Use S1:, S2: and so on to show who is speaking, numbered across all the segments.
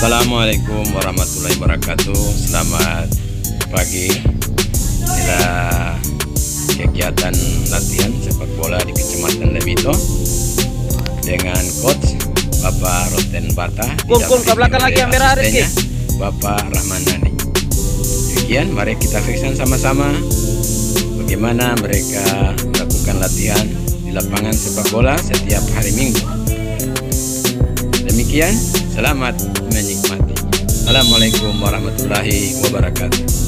S1: Assalamualaikum warahmatullahi wabarakatuh. Selamat pagi. Inilah kegiatan latihan sepak bola di Kecamatan Lebito dengan coach Bapak Roten Bata.
S2: Kum ke belakang lagi yang merah Rizky.
S1: Bapak Rahman Nani. Demikian, mari kita saksikan sama-sama bagaimana mereka melakukan latihan di lapangan sepak bola setiap hari Minggu. Demikian, selamat menikmati. Assalamualaikum warahmatullahi wabarakatuh.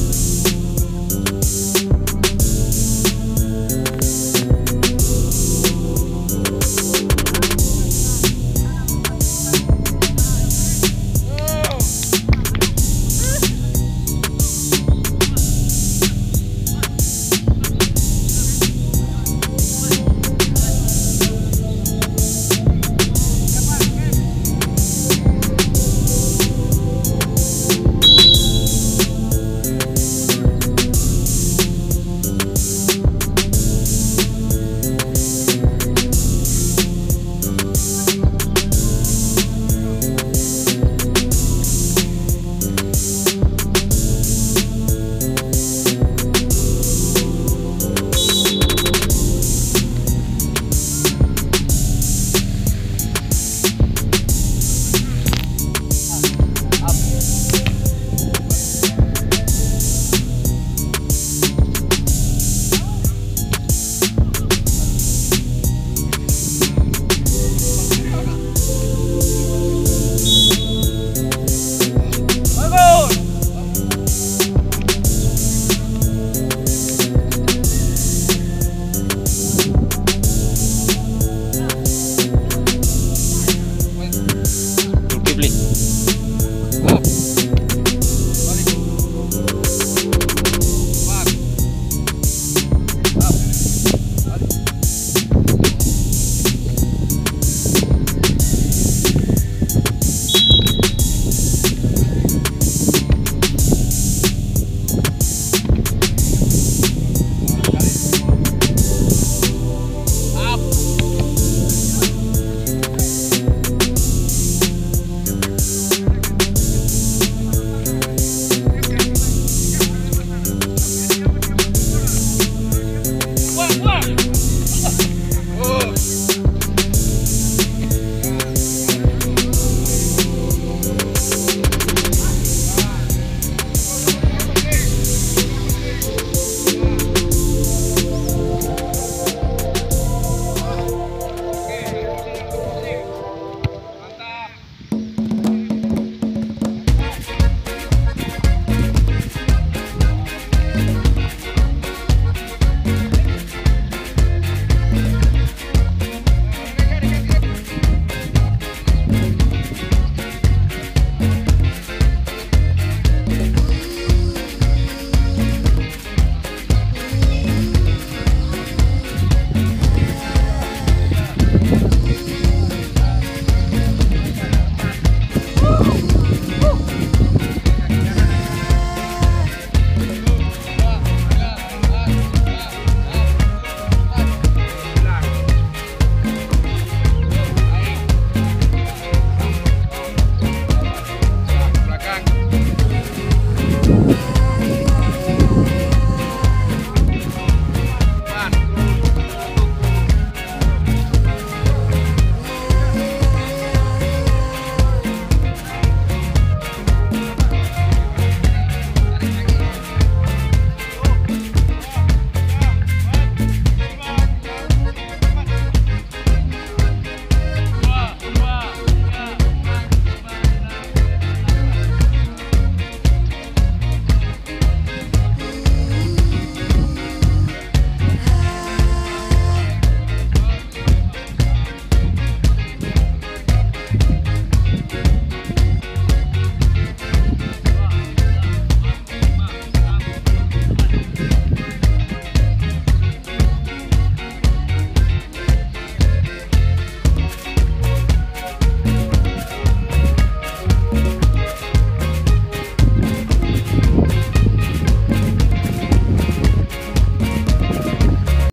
S2: Bling.